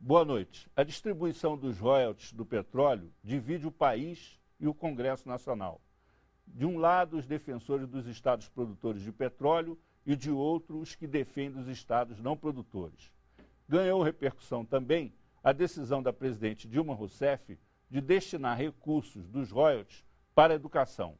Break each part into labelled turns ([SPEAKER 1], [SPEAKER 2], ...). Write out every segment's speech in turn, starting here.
[SPEAKER 1] Boa noite. A distribuição dos royalties do petróleo divide o país e o Congresso Nacional. De um lado, os defensores dos estados produtores de petróleo e de outro, os que defendem os estados não produtores. Ganhou repercussão também a decisão da presidente Dilma Rousseff de destinar recursos dos royalties para a educação.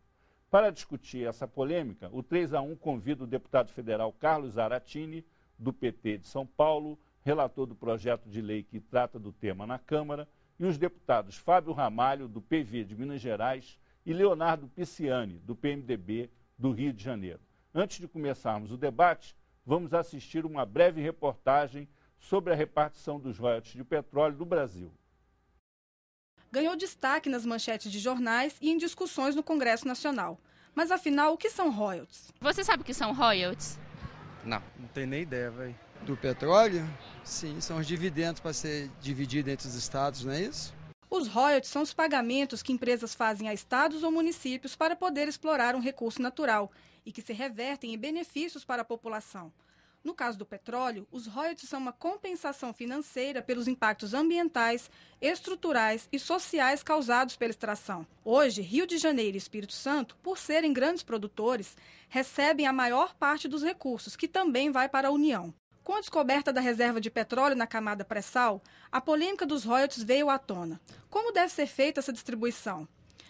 [SPEAKER 1] Para discutir essa polêmica, o 3-1 convida o deputado federal Carlos Zaratini, do PT de São Paulo, relator do projeto de lei que trata do tema na Câmara, e os deputados Fábio Ramalho, do PV de Minas Gerais, e Leonardo Pisciani, do PMDB do Rio de Janeiro. Antes de começarmos o debate, vamos assistir uma breve reportagem sobre a repartição dos royalties de petróleo do Brasil.
[SPEAKER 2] Ganhou destaque nas manchetes de jornais e em discussões no Congresso Nacional. Mas afinal, o que são royalties?
[SPEAKER 3] Você sabe o que são royalties?
[SPEAKER 4] Não tenho nem ideia, velho.
[SPEAKER 5] Do petróleo? Sim, são os dividendos para ser dividido entre os estados, não é isso?
[SPEAKER 2] Os royalties são os pagamentos que empresas fazem a estados ou municípios para poder explorar um recurso natural e que se revertem em benefícios para a população. No caso do petróleo, os royalties são uma compensação financeira pelos impactos ambientais, estruturais e sociais causados pela extração. Hoje, Rio de Janeiro e Espírito Santo, por serem grandes produtores, recebem a maior parte dos recursos, que também vai para a União. Com a descoberta da reserva de petróleo na camada pré-sal, a polêmica dos royalties veio à tona. Como deve ser feita essa distribuição?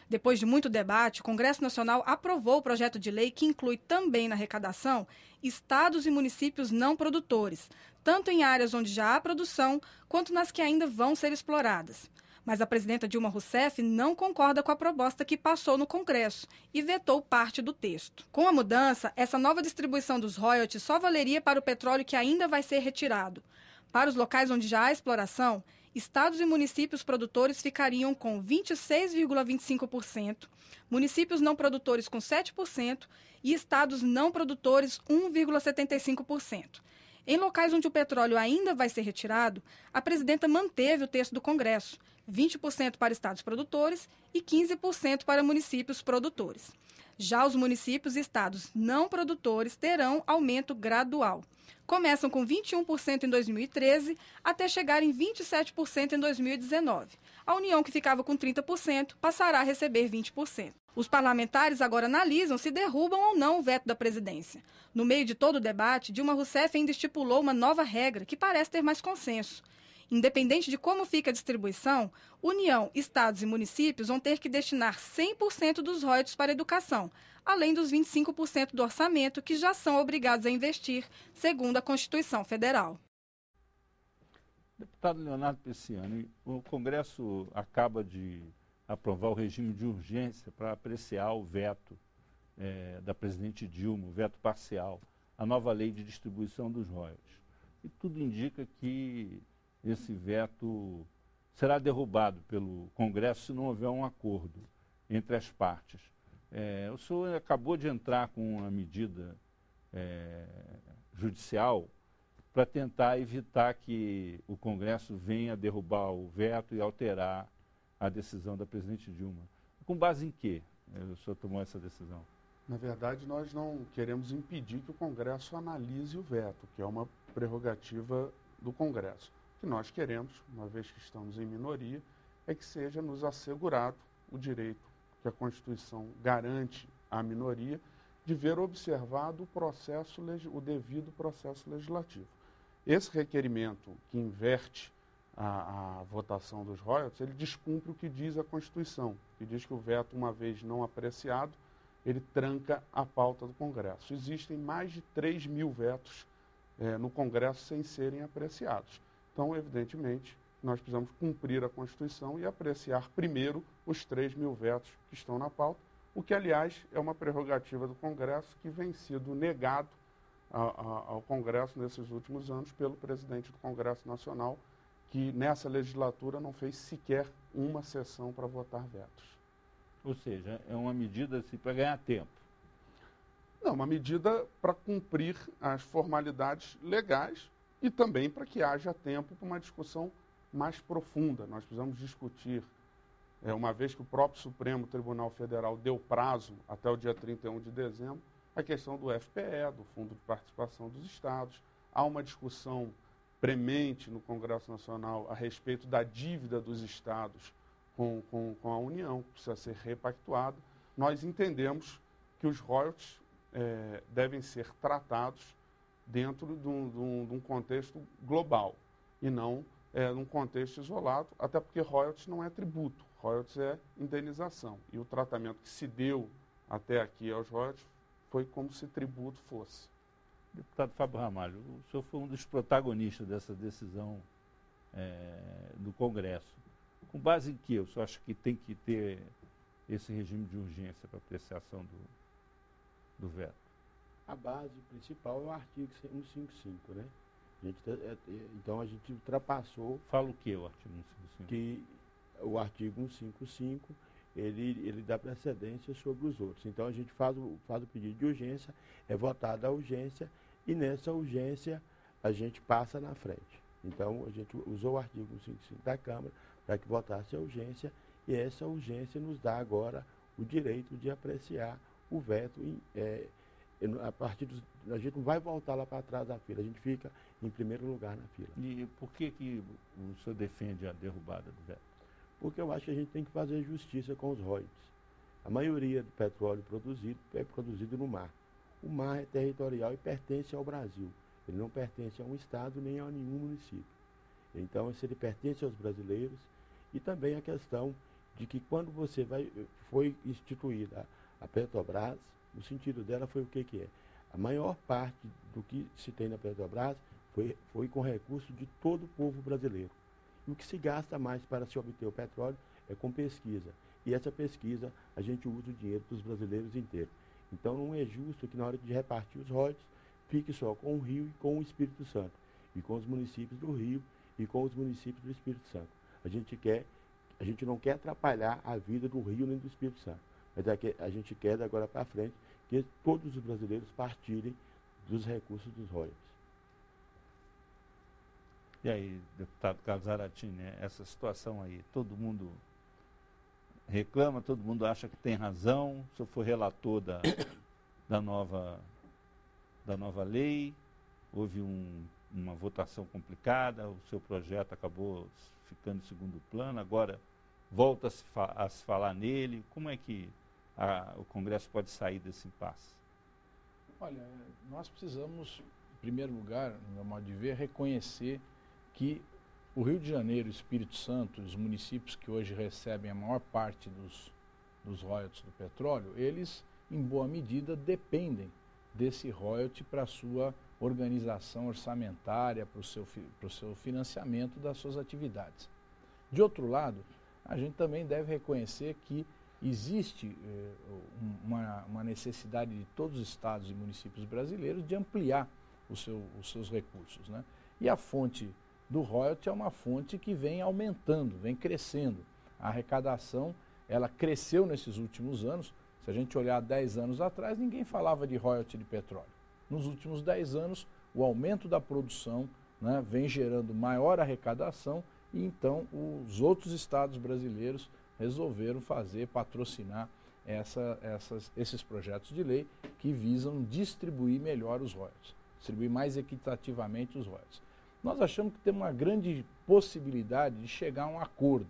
[SPEAKER 2] Depois de muito debate, o Congresso Nacional aprovou o projeto de lei que inclui também na arrecadação estados e municípios não produtores, tanto em áreas onde já há produção, quanto nas que ainda vão ser exploradas. Mas a presidenta Dilma Rousseff não concorda com a proposta que passou no Congresso e vetou parte do texto. Com a mudança, essa nova distribuição dos royalties só valeria para o petróleo que ainda vai ser retirado. Para os locais onde já há exploração, estados e municípios produtores ficariam com 26,25%, municípios não produtores com 7% e estados não produtores 1,75%. Em locais onde o petróleo ainda vai ser retirado, a presidenta manteve o texto do Congresso, 20% para estados produtores e 15% para municípios produtores. Já os municípios e estados não produtores terão aumento gradual. Começam com 21% em 2013 até chegar em 27% em 2019. A União, que ficava com 30%, passará a receber 20%. Os parlamentares agora analisam se derrubam ou não o veto da presidência. No meio de todo o debate, Dilma Rousseff ainda estipulou uma nova regra que parece ter mais consenso. Independente de como fica a distribuição, União, estados e municípios vão ter que destinar 100% dos royalties para a educação, além dos 25% do orçamento que já são obrigados a investir, segundo a Constituição Federal.
[SPEAKER 1] Deputado Leonardo Pisciani, o Congresso acaba de aprovar o regime de urgência para apreciar o veto da presidente Dilma, o veto parcial, a nova lei de distribuição dos royalties. E tudo indica que esse veto será derrubado pelo Congresso se não houver um acordo entre as partes. O senhor acabou de entrar com uma medida judicial para tentar evitar que o Congresso venha derrubar o veto e alterar a decisão da presidente Dilma. Com base em quê o senhor tomou essa decisão?
[SPEAKER 6] Na verdade, nós não queremos impedir que o Congresso analise o veto, que é uma prerrogativa do Congresso. O que nós queremos, uma vez que estamos em minoria, é que seja nos assegurado o direito que a Constituição garante à minoria de ver observado o devido processo legislativo. Esse requerimento que inverte a votação dos royalties, ele descumpre o que diz a Constituição, que diz que o veto, uma vez não apreciado, ele tranca a pauta do Congresso. Existem mais de 3 mil vetos no Congresso sem serem apreciados. Então, evidentemente, nós precisamos cumprir a Constituição e apreciar primeiro os 3 mil vetos que estão na pauta, o que, aliás, é uma prerrogativa do Congresso que vem sido negado ao Congresso nesses últimos anos pelo presidente do Congresso Nacional, que nessa legislatura não fez sequer uma sessão para votar vetos.
[SPEAKER 1] Ou seja, é uma medida assim, para ganhar tempo.
[SPEAKER 6] Não, uma medida para cumprir as formalidades legais e também para que haja tempo para uma discussão mais profunda. Nós precisamos discutir, uma vez que o próprio Supremo Tribunal Federal deu prazo até o dia 31 de dezembro, a questão do FPE, do Fundo de Participação dos Estados. Há uma discussão premente no Congresso Nacional a respeito da dívida dos estados com a União, que precisa ser repactuado, nós entendemos que os royalties devem ser tratados dentro de um contexto global e não num contexto isolado, até porque royalties não é tributo, royalties é indenização. E o tratamento que se deu até aqui aos royalties foi como se tributo fosse.
[SPEAKER 1] Deputado Fábio Ramalho, o senhor foi um dos protagonistas dessa decisão do Congresso. Com base em que o senhor acha que tem que ter esse regime de urgência para apreciação do veto?
[SPEAKER 3] A base principal é o artigo 155, né? Então a gente ultrapassou...
[SPEAKER 1] Fala o que o artigo 155?
[SPEAKER 3] Que o artigo 155, ele dá precedência sobre os outros. Então a gente faz o pedido de urgência, é votada a urgência, e nessa urgência a gente passa na frente. Então a gente usou o artigo 155 da Câmara para que votasse a urgência, e essa urgência nos dá agora o direito de apreciar o veto. A gente não vai voltar lá para trás da fila, a gente fica em primeiro lugar na fila.
[SPEAKER 1] E por que o senhor defende a derrubada do veto?
[SPEAKER 3] Porque eu acho que a gente tem que fazer justiça com os royalties. A maioria do petróleo produzido é produzido no mar. O mar é territorial e pertence ao Brasil. Ele não pertence a um estado nem a nenhum município. Então, se ele pertence aos brasileiros, e também a questão de que quando foi instituída a Petrobras, o sentido dela foi o que é? A maior parte do que se tem na Petrobras foi com recurso de todo o povo brasileiro. E o que se gasta mais para se obter o petróleo é com pesquisa. E essa pesquisa, a gente usa o dinheiro dos brasileiros inteiros. Então não é justo que na hora de repartir os royalties, fique só com o Rio e com o Espírito Santo. E com os municípios do Rio e com os municípios do Espírito Santo. A gente não quer atrapalhar a vida do Rio nem do Espírito Santo. Mas a gente quer, de agora para frente, que todos os brasileiros partilhem dos recursos dos royalties.
[SPEAKER 1] E aí, deputado Carlos Zaratini, essa situação aí, todo mundo reclama, todo mundo acha que tem razão, o senhor foi relator da nova lei, houve uma votação complicada, o seu projeto acabou ficando em segundo plano, agora volta a se falar nele. Como é que o Congresso pode sair desse impasse?
[SPEAKER 7] Olha, nós precisamos, em primeiro lugar, no meu modo de ver, reconhecer que o Rio de Janeiro, o Espírito Santo, os municípios que hoje recebem a maior parte dos royalties do petróleo, eles, em boa medida, dependem desse royalty para a sua organização orçamentária, para o seu financiamento das suas atividades. De outro lado, a gente também deve reconhecer que existe uma necessidade de todos os estados e municípios brasileiros de ampliar os seus recursos, né? E a fonte do royalty é uma fonte que vem aumentando, vem crescendo. A arrecadação, ela cresceu nesses últimos anos. Se a gente olhar 10 anos atrás, ninguém falava de royalty de petróleo. Nos últimos 10 anos, o aumento da produção, né, vem gerando maior arrecadação, e então os outros estados brasileiros resolveram patrocinar esses projetos de lei que visam distribuir melhor os royalties, distribuir mais equitativamente os royalties. Nós achamos que temos uma grande possibilidade de chegar a um acordo,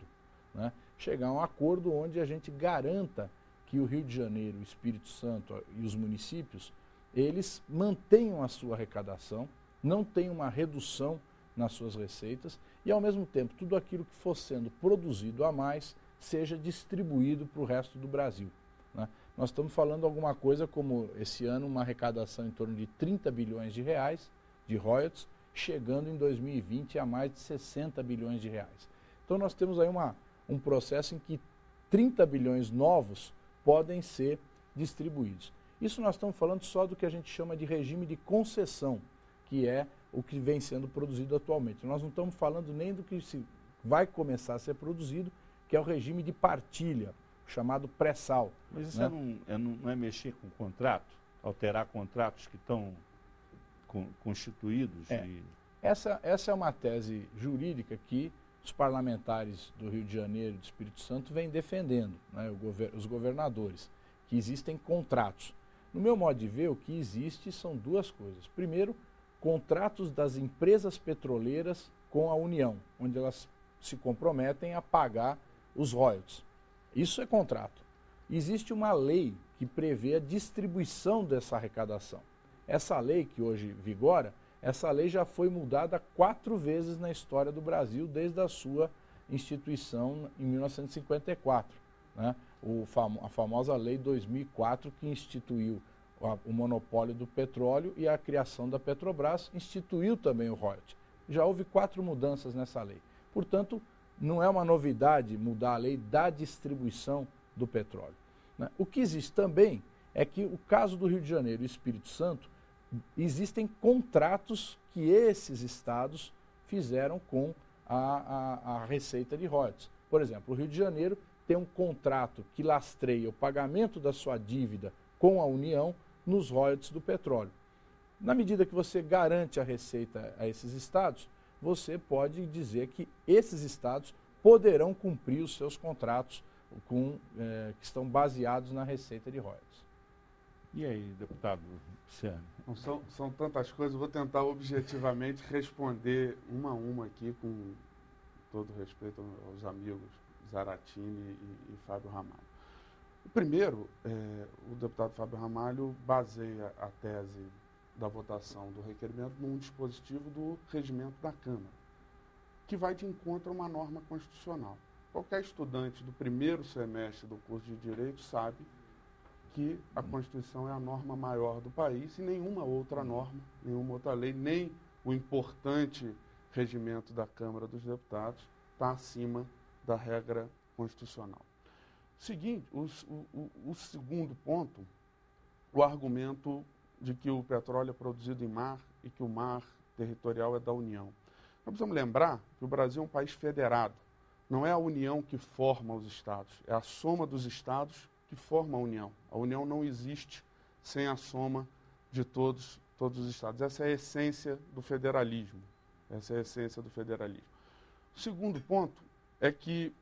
[SPEAKER 7] né? Chegar a um acordo onde a gente garanta que o Rio de Janeiro, o Espírito Santo e os municípios, eles mantenham a sua arrecadação, não tenham uma redução nas suas receitas e, ao mesmo tempo, tudo aquilo que for sendo produzido a mais seja distribuído para o resto do Brasil, né? Nós estamos falando alguma coisa como, esse ano, uma arrecadação em torno de 30 bilhões de reais de royalties, chegando em 2020 a mais de 60 bilhões de reais. Então nós temos aí um processo em que 30 bilhões novos podem ser distribuídos. Isso nós estamos falando só do que a gente chama de regime de concessão, que é o que vem sendo produzido atualmente. Nós não estamos falando nem do que vai começar a ser produzido, que é o regime de partilha, chamado pré-sal.
[SPEAKER 1] Mas isso,
[SPEAKER 7] né?
[SPEAKER 1] não é mexer com o contrato? Alterar contratos que estão constituídos?
[SPEAKER 7] Essa é uma tese jurídica que os parlamentares do Rio de Janeiro e do Espírito Santo vêm defendendo, né, os governadores, que existem contratos. No meu modo de ver, o que existe são duas coisas. Primeiro, contratos das empresas petroleiras com a União, onde elas se comprometem a pagar os royalties. Isso é contrato. Existe uma lei que prevê a distribuição dessa arrecadação. Essa lei que hoje vigora, essa lei já foi mudada 4 vezes na história do Brasil, desde a sua instituição em 1954. Né? A famosa Lei 2004, que instituiu o monopólio do petróleo, e a criação da Petrobras instituiu também o royalty. Já houve 4 mudanças nessa lei. Portanto, não é uma novidade mudar a lei da distribuição do petróleo. Né? O que existe também é que o caso do Rio de Janeiro e Espírito Santo, existem contratos que esses estados fizeram com a receita de royalties. Por exemplo, o Rio de Janeiro tem um contrato que lastreia o pagamento da sua dívida com a União nos royalties do petróleo. Na medida que você garante a receita a esses estados, você pode dizer que esses estados poderão cumprir os seus contratos que estão baseados na receita de royalties.
[SPEAKER 1] E aí, deputado Luciano?
[SPEAKER 6] São tantas coisas, eu vou tentar objetivamente responder uma a uma aqui, com todo respeito aos amigos Zaratini e Fábio Ramalho. Primeiro, o deputado Fábio Ramalho baseia a tese da votação do requerimento num dispositivo do regimento da Câmara, que vai de encontro a uma norma constitucional. Qualquer estudante do primeiro semestre do curso de Direito sabe que a Constituição é a norma maior do país e nenhuma outra norma, nenhuma outra lei, nem o importante regimento da Câmara dos Deputados está acima da regra constitucional. O segundo ponto, o argumento de que o petróleo é produzido em mar e que o mar territorial é da União. Nós precisamos lembrar que o Brasil é um país federado. Não é a União que forma os estados, é a soma dos estados que forma a União. A União não existe sem a soma de todos os estados. Essa é a essência do federalismo. Essa é a essência do federalismo. O segundo ponto é que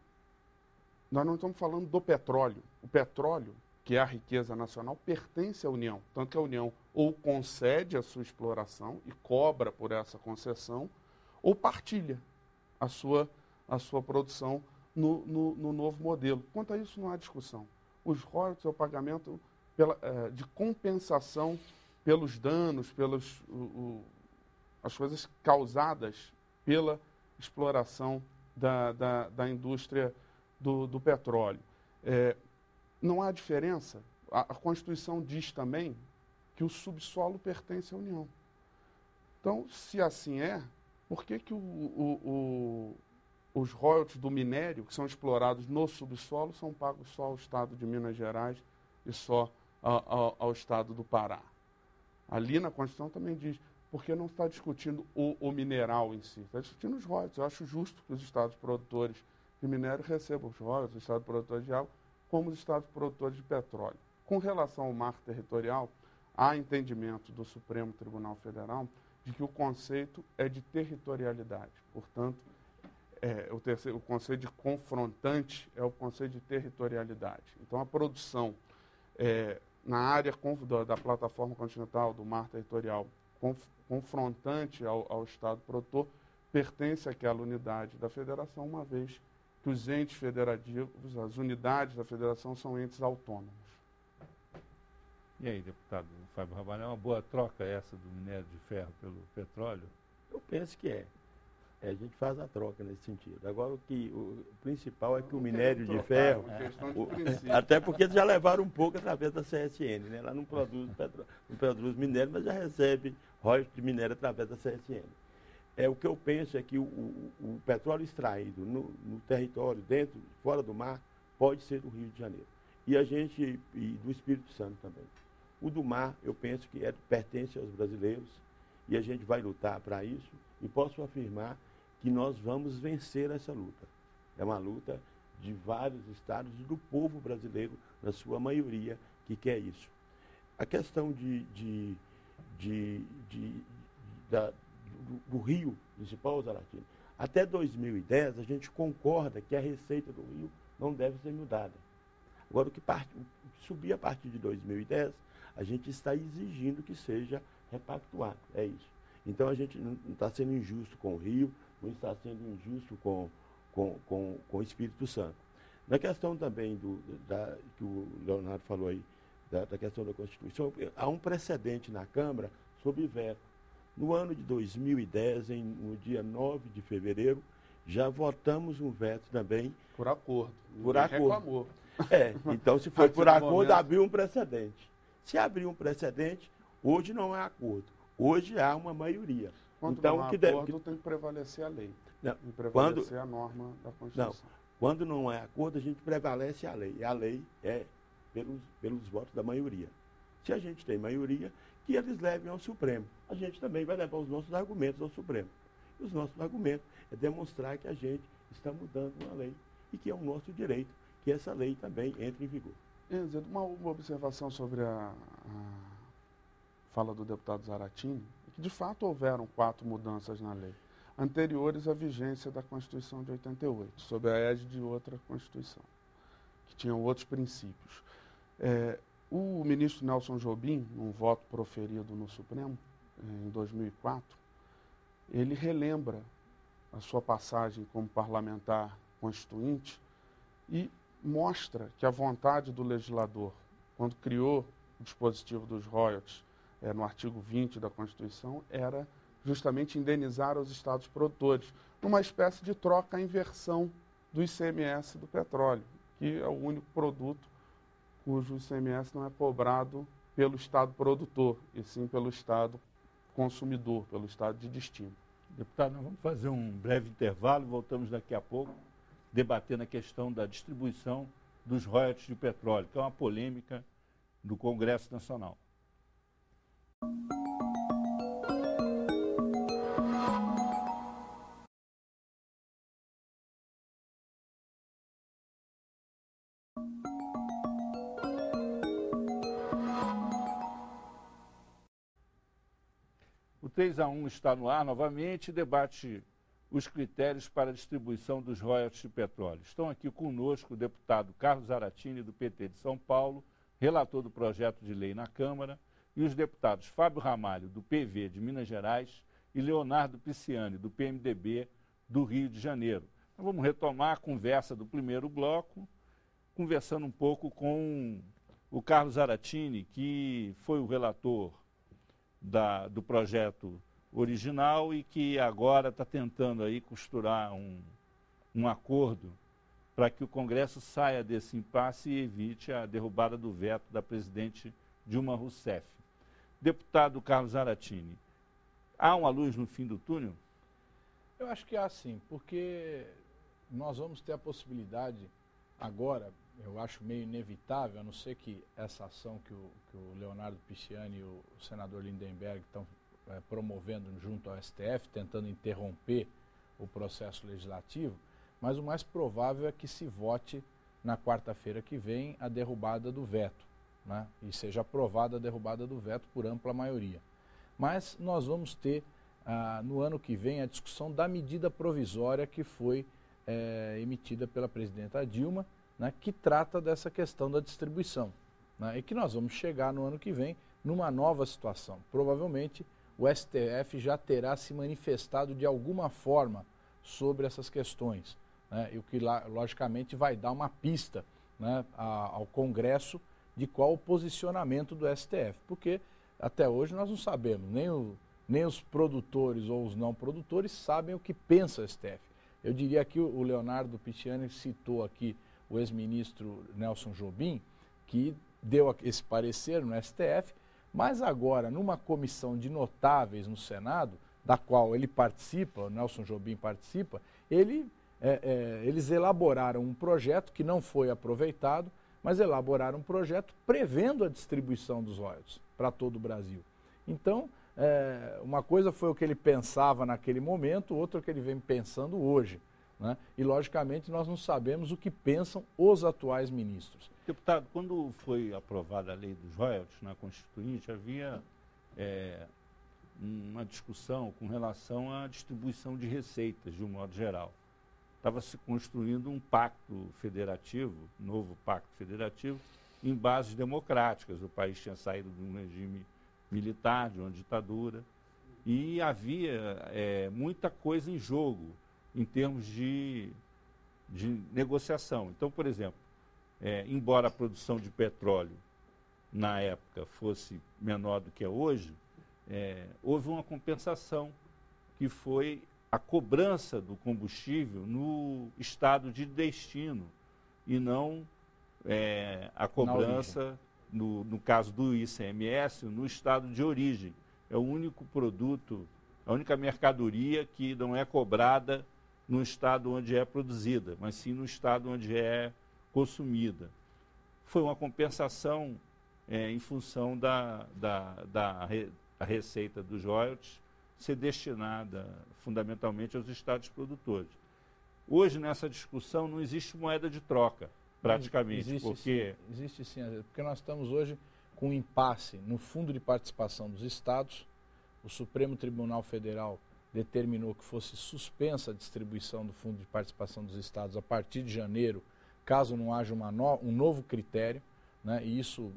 [SPEAKER 6] nós não estamos falando do petróleo. O petróleo, que é a riqueza nacional, pertence à União. Tanto que a União ou concede a sua exploração e cobra por essa concessão, ou partilha a sua produção no novo modelo. Quanto a isso, não há discussão. Os royalties é o pagamento de compensação pelos danos, as coisas causadas pela exploração da indústria do petróleo. Não há diferença. A Constituição diz também que o subsolo pertence à União. Então, se assim é, por que os royalties do minério, que são explorados no subsolo, são pagos só ao Estado de Minas Gerais e só ao Estado do Pará? Ali na Constituição também diz, porque não está discutindo o mineral em si, está discutindo os royalties. Eu acho justo que os estados produtores de minério recebam os royalties, os estados produtores de água, como os estados produtores de petróleo. Com relação ao mar territorial, há entendimento do Supremo Tribunal Federal de que o conceito é de territorialidade. Portanto, o conceito de confrontante é o conceito de territorialidade. Então, a produção na área da plataforma continental, do mar territorial, confrontante ao Estado produtor, pertence àquela unidade da federação, uma vez que os entes federativos, as unidades da federação, são entes autônomos.
[SPEAKER 1] E aí, deputado Fábio Ramalho, é uma boa troca essa do minério de ferro pelo petróleo?
[SPEAKER 3] Eu penso que é. A gente faz a troca nesse sentido. Agora, o principal é que o minério de ferro... até porque eles já levaram um pouco através da CSN, né? Lá não produz minério, mas já recebe royalties de minério através da CSN. O que eu penso é que o petróleo extraído no território, fora do mar, pode ser do Rio de Janeiro. E do Espírito Santo também. O do mar, eu penso que pertence aos brasileiros e a gente vai lutar para isso. E posso afirmar que nós vamos vencer essa luta. É uma luta de vários estados e do povo brasileiro, na sua maioria, que quer isso. A questão do Rio Municipal, Zaratini, até 2010 a gente concorda que a receita do Rio não deve ser mudada. Agora, o que subir a partir de 2010, a gente está exigindo que seja repactuado. É isso. Então a gente não está sendo injusto com o Rio, não está sendo injusto com o Espírito Santo. Na questão também que o Leonardo falou aí, da questão da Constituição, há um precedente na Câmara sobre veto. No ano de 2010, no dia 9 de fevereiro, já votamos um veto também.
[SPEAKER 6] Por acordo.
[SPEAKER 3] Por acordo.
[SPEAKER 6] Reclamou.
[SPEAKER 3] Então se foi por acordo, abriu um precedente. Se abriu um precedente, hoje não há acordo. Hoje há uma maioria.
[SPEAKER 6] Quando
[SPEAKER 3] então,
[SPEAKER 6] não há acordo, tem que prevalecer a lei.
[SPEAKER 3] Não,
[SPEAKER 6] tem que prevalecer a norma da Constituição.
[SPEAKER 3] Não, quando não é acordo, a gente prevalece a lei. E a lei é pelos votos da maioria. Se a gente tem maioria, que eles levem ao Supremo. A gente também vai levar os nossos argumentos ao Supremo. E os nossos argumentos é demonstrar que a gente está mudando uma lei e que é o nosso direito que essa lei também entre em vigor.
[SPEAKER 6] Uma observação sobre a fala do deputado Zaratini, é que de fato houveram 4 mudanças na lei, anteriores à vigência da Constituição de 88, sob a égide de outra Constituição, que tinham outros princípios. O ministro Nelson Jobim, num voto proferido no Supremo, em 2004, ele relembra a sua passagem como parlamentar constituinte e mostra que a vontade do legislador, quando criou o dispositivo dos royalties, no artigo 20 da Constituição, era justamente indenizar os estados produtores, numa espécie de troca-inversão do ICMS do petróleo, que é o único produto cujo ICMS não é cobrado pelo estado produtor, e sim pelo estado consumidor, pelo estado de destino.
[SPEAKER 1] Deputado, nós vamos fazer um breve intervalo, voltamos daqui a pouco, debatendo a questão da distribuição dos royalties de petróleo, que é uma polêmica do Congresso Nacional. O 3-1 está no ar novamente e debate os critérios para a distribuição dos royalties de petróleo. Estão aqui conosco o deputado Carlos Zaratini, do PT de São Paulo, relator do projeto de lei na Câmara, e os deputados Fábio Ramalho, do PV de Minas Gerais, e Leonardo Pisciani, do PMDB do Rio de Janeiro. Então, vamos retomar a conversa do primeiro bloco, conversando um pouco com o Carlos Zaratini, que foi o relator do projeto original e que agora está tentando aí costurar um acordo para que o Congresso saia desse impasse e evite a derrubada do veto da presidente Dilma Rousseff. Deputado Carlos Zaratini, há uma luz no fim do túnel?
[SPEAKER 7] Eu acho que há sim, porque nós vamos ter a possibilidade agora, eu acho meio inevitável, a não ser que essa ação que o Leonardo Pisciani e o senador Lindenberg estão promovendo junto ao STF, tentando interromper o processo legislativo, mas o mais provável é que se vote na quarta-feira que vem a derrubada do veto, né? E seja aprovada a derrubada do veto por ampla maioria. Mas nós vamos ter, no ano que vem, a discussão da medida provisória que foi emitida pela presidenta Dilma, né, que trata dessa questão da distribuição, né, e que nós vamos chegar no ano que vem numa nova situação. Provavelmente o STF já terá se manifestado de alguma forma sobre essas questões, né, e o que logicamente vai dar uma pista, né, ao Congresso de qual o posicionamento do STF, porque até hoje nós não sabemos, nem os produtores ou os não produtores sabem o que pensa o STF. Eu diria que o Leonardo Pisciani citou aqui o ex-ministro Nelson Jobim, que deu esse parecer no STF, mas agora, numa comissão de notáveis no Senado, da qual ele participa, o Nelson Jobim participa, eles elaboraram um projeto que não foi aproveitado, mas elaboraram um projeto prevendo a distribuição dos royalties para todo o Brasil. Então, uma coisa foi o que ele pensava naquele momento, outra o que ele vem pensando hoje, né? E, logicamente, nós não sabemos o que pensam os atuais ministros.
[SPEAKER 1] Deputado, quando foi aprovada a lei dos royalties na Constituinte, havia uma discussão com relação à distribuição de receitas, de um modo geral. Estava se construindo um pacto federativo, novo pacto federativo, em bases democráticas. O país tinha saído de um regime militar, de uma ditadura, E havia muita coisa em jogo em termos de negociação. Então, por exemplo, embora a produção de petróleo na época fosse menor do que é hoje, houve uma compensação, que foi a cobrança do combustível no estado de destino e não a cobrança, no caso do ICMS, no estado de origem. É o único produto, a única mercadoria que não é cobrada no estado onde é produzida, mas sim no estado onde é consumida. Foi uma compensação em função da receita dos royalties ser destinada fundamentalmente aos estados produtores. Hoje, nessa discussão, não existe moeda de troca, praticamente.
[SPEAKER 7] Existe sim, porque nós estamos hoje com um impasse no Fundo de Participação dos Estados. O Supremo Tribunal Federal determinou que fosse suspensa a distribuição do Fundo de Participação dos Estados a partir de janeiro, caso não haja um novo critério, né? E isso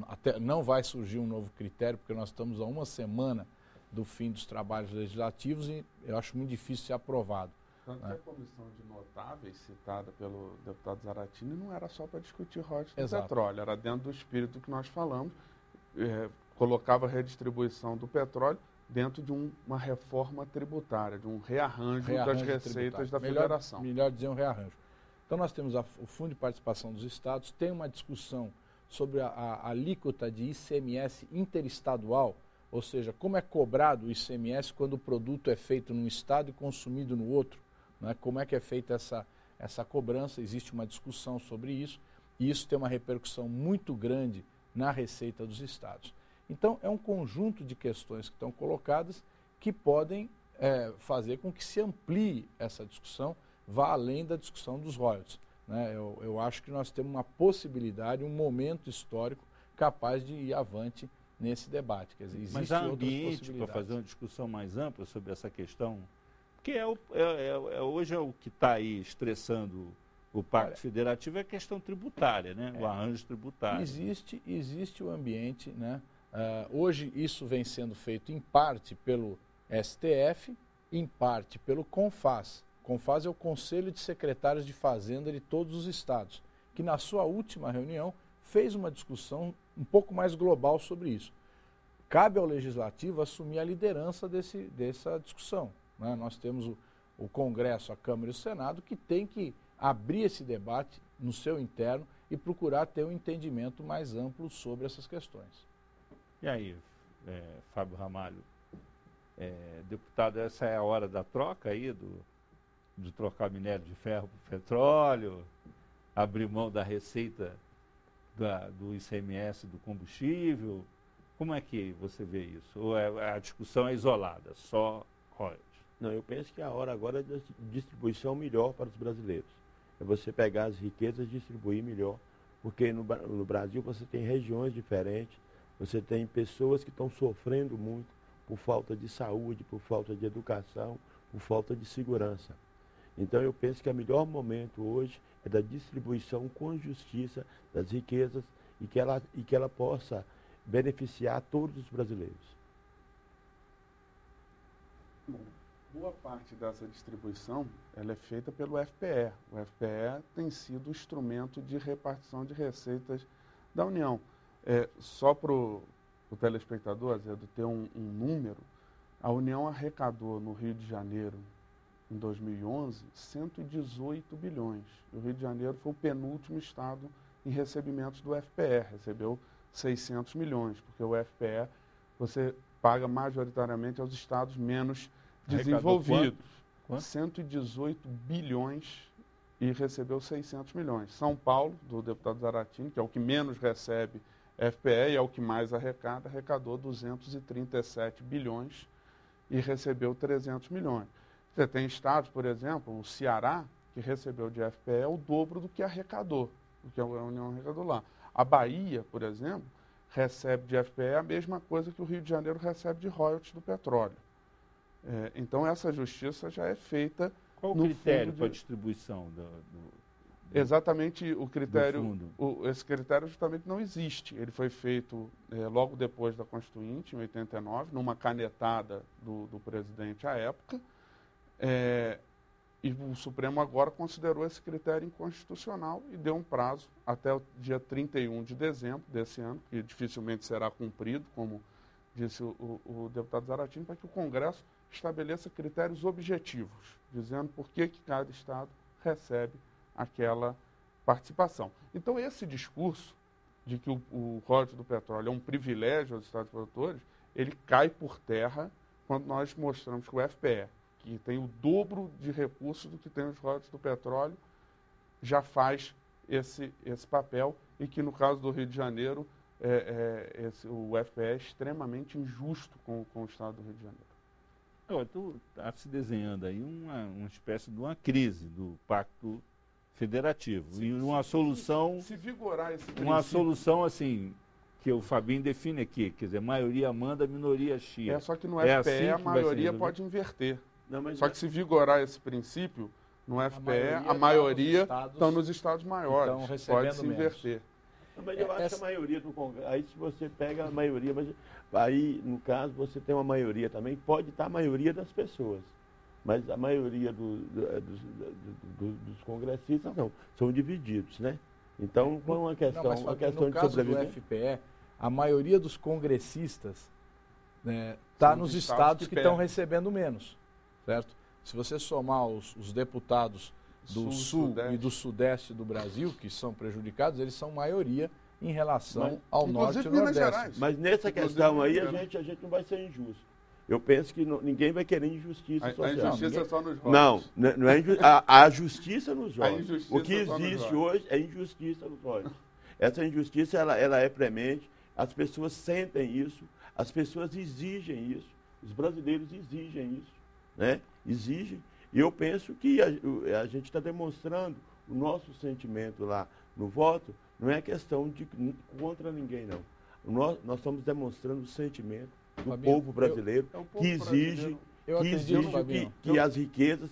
[SPEAKER 7] até não vai surgir um novo critério, porque nós estamos a uma semana do fim dos trabalhos legislativos e eu acho muito difícil ser aprovado.
[SPEAKER 6] Tanto que a comissão de notáveis citada pelo deputado Zaratini não era só para discutir royalties do petróleo, era dentro do espírito que nós falamos, colocava a redistribuição do petróleo dentro de uma reforma tributária, de um rearranjo das receitas da federação.
[SPEAKER 7] Melhor dizer um rearranjo. Então nós temos o Fundo de Participação dos Estados, tem uma discussão sobre a alíquota de ICMS interestadual, ou seja, como é cobrado o ICMS quando o produto é feito num estado e consumido no outro, né? Como é que é feita essa cobrança, existe uma discussão sobre isso, e isso tem uma repercussão muito grande na receita dos estados. Então, é um conjunto de questões que estão colocadas que podem fazer com que se amplie essa discussão, vá além da discussão dos royalties, né? Eu acho que nós temos uma possibilidade, um momento histórico capaz de ir avante nesse debate. Quer dizer,
[SPEAKER 1] mas há ambiente para fazer uma discussão mais ampla sobre essa questão? Porque hoje é o que está aí estressando o Pacto Federativo, é a questão tributária, né? O arranjo tributário.
[SPEAKER 7] Existe o ambiente, né? Hoje isso vem sendo feito em parte pelo STF, em parte pelo CONFAS. CONFAS é o Conselho de Secretários de Fazenda de todos os estados, que na sua última reunião fez uma discussão um pouco mais global sobre isso. Cabe ao Legislativo assumir a liderança dessa discussão, né? Nós temos o Congresso, a Câmara e o Senado, que tem que abrir esse debate no seu interno e procurar ter um entendimento mais amplo sobre essas questões.
[SPEAKER 1] E aí, Fábio Ramalho, deputado, essa é a hora da troca aí, de trocar minério de ferro por petróleo, abrir mão da receita do ICMS do combustível? Como é que você vê isso? Ou a discussão é isolada, só royalties?
[SPEAKER 3] Não, eu penso que a hora agora é de distribuição melhor para os brasileiros. É você pegar as riquezas e distribuir melhor. Porque no Brasil você tem regiões diferentes, você tem pessoas que estão sofrendo muito por falta de saúde, por falta de educação, por falta de segurança. Então eu penso que o melhor momento hoje é da distribuição com justiça das riquezas e que ela possa beneficiar todos os brasileiros.
[SPEAKER 6] Bom, boa parte dessa distribuição ela é feita pelo FPE. O FPE tem sido o instrumento de repartição de receitas da União. Só para o telespectador, Azedo, ter um número, a União arrecadou no Rio de Janeiro, em 2011, 118 bilhões. O Rio de Janeiro foi o penúltimo estado em recebimentos do FPE, recebeu 600 milhões, porque o FPE você paga majoritariamente aos estados menos desenvolvidos. Quanto? 118 bilhões e recebeu 600 milhões. São Paulo, do deputado Zaratini, que é o que menos recebe FPE e é o que mais arrecada, arrecadou 237 bilhões e recebeu 300 milhões. Você tem estados, por exemplo, o Ceará, que recebeu de FPE o dobro do que arrecadou, do que a União arrecadou lá. A Bahia, por exemplo, recebe de FPE a mesma coisa que o Rio de Janeiro recebe de royalties do petróleo. Então, essa justiça já é feita.
[SPEAKER 1] Qual o critério para a distribuição
[SPEAKER 6] Exatamente o critério, esse critério justamente não existe. Ele foi feito logo depois da Constituinte, em 89, numa canetada do presidente à época, e o Supremo agora considerou esse critério inconstitucional e deu um prazo até o dia 31 de dezembro desse ano, que dificilmente será cumprido, como disse o deputado Zaratini, para que o Congresso estabeleça critérios objetivos, dizendo por que cada Estado recebe aquela participação. Então, esse discurso de que o royalties do petróleo é um privilégio aos Estados produtores, ele cai por terra quando nós mostramos que o FPE, que tem o dobro de recursos do que tem os royalties do petróleo, já faz esse papel e que, no caso do Rio de Janeiro, o FPE é extremamente injusto com o Estado do Rio de Janeiro.
[SPEAKER 1] Está se desenhando aí uma espécie de uma crise do Pacto Federativo. E uma solução...
[SPEAKER 6] Se vigorar esse princípio...
[SPEAKER 1] Uma solução, assim, que o Fabinho define aqui, quer dizer, maioria manda, minoria chia.
[SPEAKER 6] Só que no FPE assim a maioria pode inverter. Não, só que se vigorar esse princípio, no FPE a maioria estão nos estados maiores. Pode se inverter.
[SPEAKER 3] Não, mas eu acho que a maioria do Congresso, aí se você pega a maioria, mas aí no caso você tem uma maioria também, pode estar a maioria das pessoas, mas a maioria dos congressistas não, são divididos, né? Então, com uma questão,
[SPEAKER 7] uma questão de sobrevivência. No caso do FPE, a maioria dos congressistas está nos estados que estão recebendo menos, certo? Se você somar os deputados do Sul e do Sudeste do Brasil, que são prejudicados, eles são maioria em relação ao Norte e Nordeste.
[SPEAKER 3] Gerais. Mas nessa questão aí, a gente não vai ser injusto. Eu penso que ninguém vai querer injustiça social.
[SPEAKER 6] A injustiça é só nos royalties.
[SPEAKER 3] Não é a justiça nos royalties. O que existe hoje é injustiça nos royalties. Essa injustiça, ela é premente, as pessoas sentem isso, as pessoas exigem isso, os brasileiros exigem isso, né? Exigem. E eu penso que a gente está demonstrando o nosso sentimento lá no voto, não é questão de contra ninguém, não. Nós estamos demonstrando o sentimento do povo brasileiro que exige que as riquezas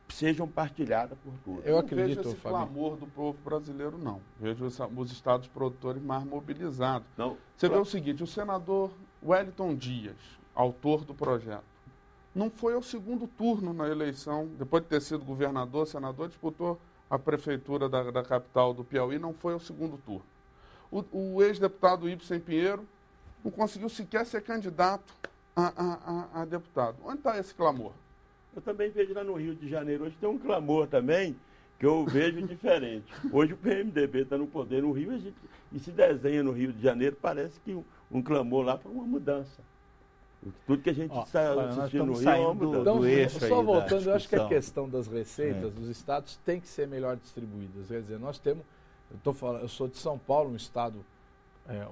[SPEAKER 3] sejam partilhadas por todos.
[SPEAKER 6] Eu acredito, não vejo esse clamor do povo brasileiro, não. Vejo os estados produtores mais mobilizados. Você vê o seguinte, o senador Wellington Dias, autor do projeto, não foi ao segundo turno na eleição, depois de ter sido governador, senador, disputou a prefeitura da capital do Piauí, não foi ao segundo turno. O ex-deputado Ibsen Pinheiro não conseguiu sequer ser candidato a deputado. Onde está esse clamor?
[SPEAKER 3] Eu também vejo lá no Rio de Janeiro, hoje tem um clamor também, que eu vejo diferente. Hoje o PMDB está no poder no Rio, e se desenha no Rio de Janeiro, parece que um clamor lá para uma mudança. Tudo que a gente está assistindo no Rio é uma mudança.
[SPEAKER 7] Então, só voltando, eu acho que a questão das receitas dos estados tem que ser melhor distribuídas. Quer dizer, nós temos, eu sou de São Paulo, um estado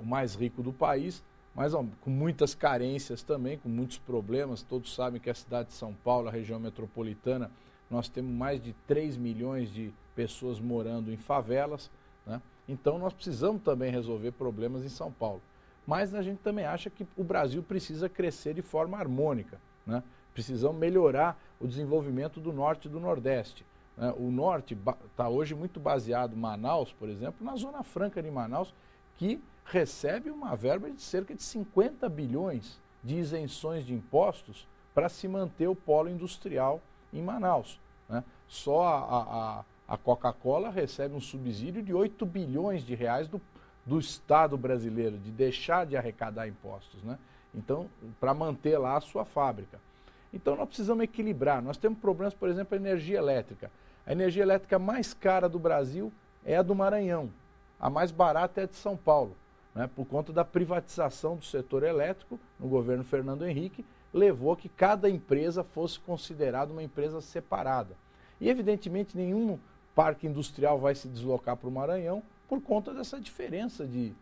[SPEAKER 7] o mais rico do país, mas com muitas carências também, com muitos problemas. Todos sabem que a cidade de São Paulo, a região metropolitana, nós temos mais de 3 milhões de pessoas morando em favelas, né? Então nós precisamos também resolver problemas em São Paulo. Mas a gente também acha que o Brasil precisa crescer de forma harmônica, né? Precisamos melhorar o desenvolvimento do Norte e do Nordeste, né? O Norte está hoje muito baseado, Manaus, por exemplo, na Zona Franca de Manaus, que recebe uma verba de cerca de 50 bilhões de isenções de impostos para se manter o polo industrial em Manaus, né? Só a Coca-Cola recebe um subsídio de 8 bilhões de reais do Estado brasileiro, de deixar de arrecadar impostos, né? Então, para manter lá a sua fábrica. Então, nós precisamos equilibrar. Nós temos problemas, por exemplo, a energia elétrica. A energia elétrica mais cara do Brasil é a do Maranhão. A mais barata é a de São Paulo, né? Por conta da privatização do setor elétrico no governo Fernando Henrique, levou a que cada empresa fosse considerada uma empresa separada. E, evidentemente, nenhum parque industrial vai se deslocar para o Maranhão por conta dessa diferença de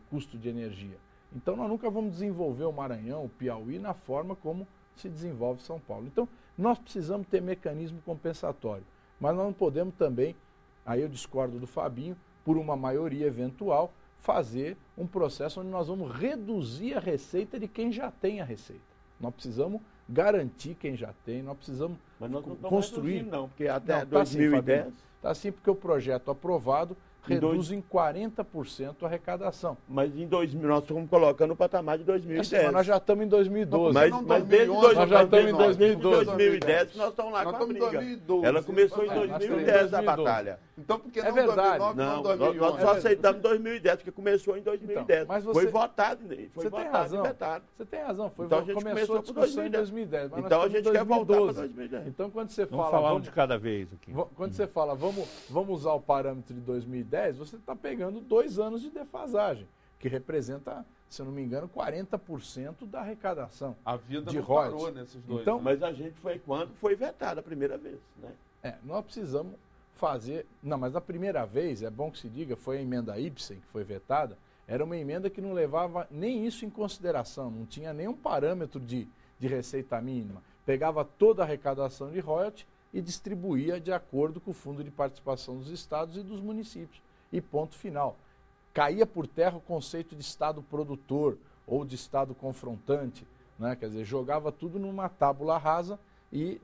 [SPEAKER 7] custo de energia. Então, nós nunca vamos desenvolver o Maranhão, o Piauí, na forma como se desenvolve São Paulo. Então, nós precisamos ter mecanismo compensatório. Mas nós não podemos também, aí eu discordo do Fabinho, por uma maioria eventual, fazer um processo onde nós vamos reduzir a receita de quem já tem a receita. Nós precisamos garantir quem já tem, nós precisamos
[SPEAKER 3] Mas nós não estamos
[SPEAKER 7] construir.
[SPEAKER 3] reduzindo, não, porque até
[SPEAKER 7] Não, tá sim,
[SPEAKER 3] 2010...
[SPEAKER 7] Fabinho. Tá sim, porque o projeto aprovado reduz em 40% a arrecadação.
[SPEAKER 3] Mas em 2000, nós estamos colocando o patamar de 2010.
[SPEAKER 7] Mas nós já estamos em 2012.
[SPEAKER 3] Mas desde
[SPEAKER 7] nós já estamos em
[SPEAKER 3] 2012,
[SPEAKER 7] 2012.
[SPEAKER 3] nós estamos lá
[SPEAKER 6] Nós
[SPEAKER 3] com a
[SPEAKER 6] estamos em
[SPEAKER 3] briga.
[SPEAKER 6] 2012.
[SPEAKER 3] Ela começou em
[SPEAKER 7] nós estamos em
[SPEAKER 3] 2010 a
[SPEAKER 7] 2012.
[SPEAKER 3] batalha.
[SPEAKER 6] Então, por que
[SPEAKER 7] É
[SPEAKER 6] não
[SPEAKER 7] verdade.
[SPEAKER 6] 2009,
[SPEAKER 3] Não,
[SPEAKER 6] não 2011?
[SPEAKER 3] nós só aceitamos 2010, porque começou em 2010.
[SPEAKER 7] Então, mas
[SPEAKER 3] Foi votado, foi
[SPEAKER 7] você tem
[SPEAKER 3] votado
[SPEAKER 7] razão.
[SPEAKER 3] e vetado.
[SPEAKER 7] Você tem razão.
[SPEAKER 3] Então a gente
[SPEAKER 7] começou a
[SPEAKER 3] começou por
[SPEAKER 7] discussão em
[SPEAKER 3] 2010.
[SPEAKER 7] 2010. Mas
[SPEAKER 3] Então a
[SPEAKER 7] nós
[SPEAKER 3] gente
[SPEAKER 7] estamos
[SPEAKER 3] quer
[SPEAKER 7] em
[SPEAKER 3] voltar para
[SPEAKER 7] 2012.
[SPEAKER 3] 2010.
[SPEAKER 7] Então, quando você
[SPEAKER 1] Vamos
[SPEAKER 7] fala...
[SPEAKER 1] falar um de cada vez aqui.
[SPEAKER 7] Quando você fala, vamos usar o parâmetro de 2010, você está pegando 2 anos de defasagem, que representa, se eu não me engano, 40% da arrecadação.
[SPEAKER 6] A vida
[SPEAKER 7] de
[SPEAKER 6] não
[SPEAKER 7] royalties.
[SPEAKER 6] parou nesses 2
[SPEAKER 7] Então,
[SPEAKER 6] anos.
[SPEAKER 3] Mas a gente foi quando foi vetado a primeira vez, né?
[SPEAKER 7] Nós precisamos fazer... Não, mas a primeira vez, é bom que se diga, foi a emenda Ibsen, que foi vetada, era uma emenda que não levava nem isso em consideração, não tinha nenhum parâmetro de receita mínima. Pegava toda a arrecadação de royalties e distribuía de acordo com o Fundo de Participação dos Estados e dos municípios. E ponto final. Caía por terra o conceito de Estado produtor ou de Estado confrontante, né? Quer dizer, jogava tudo numa tábula rasa e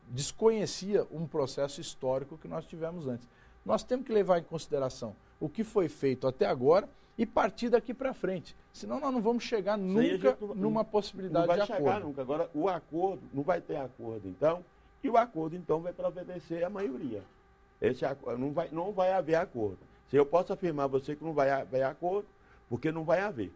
[SPEAKER 7] desconhecia um processo histórico que nós tivemos antes. Nós temos que levar em consideração o que foi feito até agora e partir daqui para frente. Senão nós não vamos chegar nunca numa possibilidade de acordo.
[SPEAKER 3] Não vai chegar nunca. Agora, o acordo, não vai ter acordo, então, e o acordo, então, vai para obedecer a maioria. Esse acordo, não vai haver acordo. Se eu posso afirmar a você que não vai haver acordo, porque não vai haver.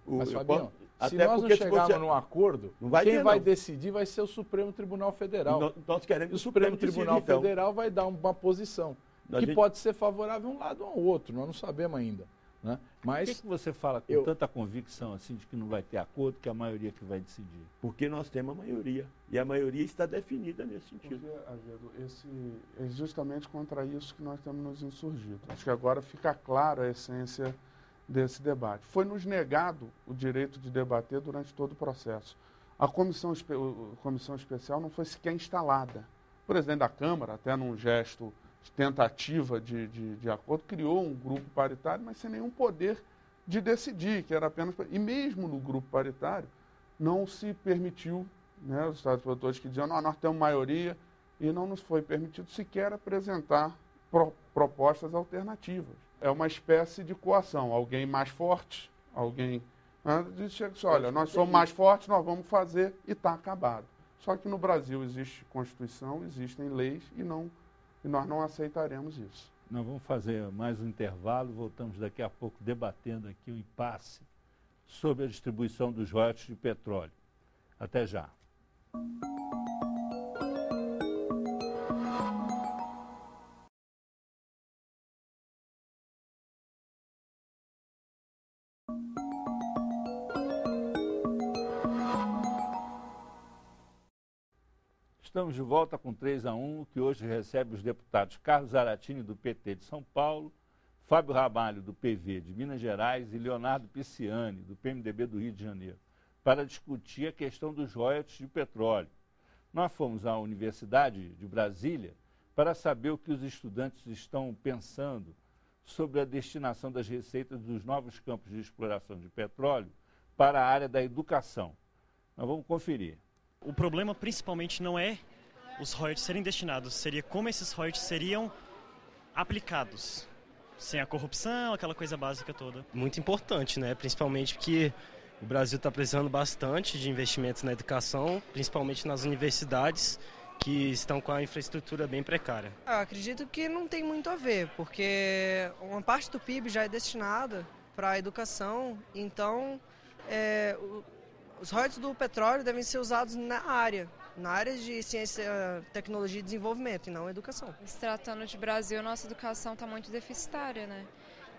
[SPEAKER 7] Mas, Fabião, se
[SPEAKER 3] até
[SPEAKER 7] nós não chegarmos num acordo, quem vai decidir vai ser o Supremo Tribunal Federal.
[SPEAKER 3] Nós queremos
[SPEAKER 7] o Supremo Tribunal
[SPEAKER 3] decida, então.
[SPEAKER 7] Federal vai dar uma posição que pode ser favorável a um lado ou ao outro, nós não sabemos ainda. Né? Mas
[SPEAKER 1] por que você fala com tanta convicção assim de que não vai ter acordo, que é a maioria que vai decidir?
[SPEAKER 3] Porque nós temos a maioria. E a maioria está definida nesse sentido.
[SPEAKER 6] Porque, Azedo, é justamente contra isso que nós temos nos insurgido. Acho que agora fica clara a essência desse debate. Foi nos negado o direito de debater durante todo o processo. A comissão especial não foi sequer instalada. O presidente da Câmara, até num gesto de tentativa de acordo, criou um grupo paritário, mas sem nenhum poder de decidir, que era apenas... E mesmo no grupo paritário, não se permitiu, né, os Estados produtores que diziam, nós temos maioria, e não nos foi permitido sequer apresentar propostas alternativas. É uma espécie de coação, alguém mais forte, alguém... chega assim, olha, nós somos mais fortes, nós vamos fazer, e está acabado. Só que no Brasil existe Constituição, existem leis, e nós não aceitaremos isso.
[SPEAKER 1] Nós vamos fazer mais um intervalo, voltamos daqui a pouco debatendo aqui o impasse sobre a distribuição dos royalties de petróleo. Até já. Estamos de volta com 3-1, que hoje recebe os deputados Carlos Zaratini, do PT de São Paulo, Fábio Ramalho, do PV de Minas Gerais, e Leonardo Pisciani, do PMDB do Rio de Janeiro, para discutir a questão dos royalties de petróleo. Nós fomos à Universidade de Brasília para saber o que os estudantes estão pensando sobre a destinação das receitas dos novos campos de exploração de petróleo para a área da educação. Nós vamos conferir.
[SPEAKER 8] O problema principalmente não é os royalties serem destinados, seria como esses royalties seriam aplicados, sem a corrupção, aquela coisa básica toda.
[SPEAKER 9] Muito importante, né? Principalmente porque o Brasil está precisando bastante de investimentos na educação, principalmente nas universidades, que estão com a infraestrutura bem precária.
[SPEAKER 10] Eu acredito que não tem muito a ver, porque uma parte do PIB já é destinada para a educação, então os royalties do petróleo devem ser usados na área de ciência, tecnologia e desenvolvimento, e não educação.
[SPEAKER 11] Se tratando de Brasil, nossa educação está muito deficitária, né?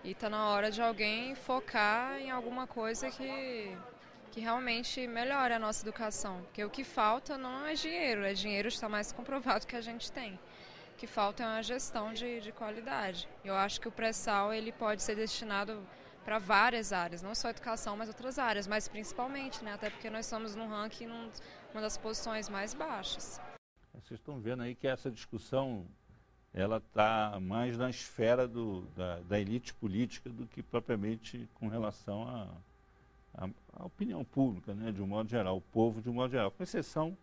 [SPEAKER 11] E está na hora de alguém focar em alguma coisa que realmente melhore a nossa educação. Porque o que falta não é dinheiro está mais comprovado que a gente tem. O que falta é uma gestão de qualidade. Eu acho que o pré-sal ele pode ser destinado para várias áreas, não só educação, mas outras áreas, mas principalmente, né? Até porque nós somos no ranking uma das posições mais baixas.
[SPEAKER 1] Vocês estão vendo aí que essa discussão ela está mais na esfera da elite política do que propriamente com relação a opinião pública, né, de um modo geral, o povo de um modo geral, com exceção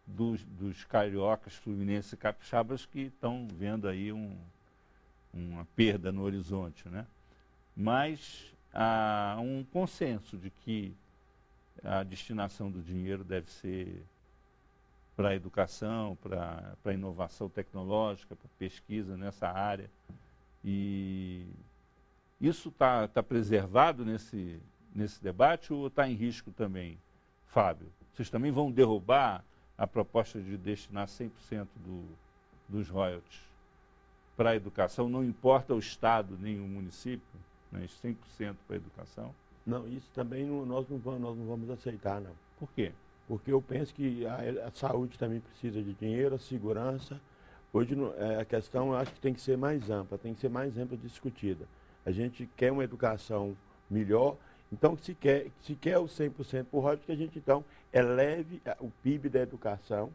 [SPEAKER 1] dos cariocas, fluminenses e capixabas que estão vendo aí uma perda no horizonte, né? Mas há um consenso de que a destinação do dinheiro deve ser para a educação, para a inovação tecnológica, para a pesquisa nessa área. E isso está preservado nesse debate ou está em risco também, Fábio? Vocês também vão derrubar a proposta de destinar 100% dos royalties para a educação? Não importa o Estado nem o município, mas 100% para a educação?
[SPEAKER 3] Não, isso também nós não vamos aceitar, não.
[SPEAKER 1] Por quê?
[SPEAKER 3] Porque eu penso que a saúde também precisa de dinheiro, a segurança. Hoje a questão eu acho que tem que ser mais ampla, discutida. A gente quer uma educação melhor, então se quer o 100% por royalties, que a gente então eleve o PIB da educação,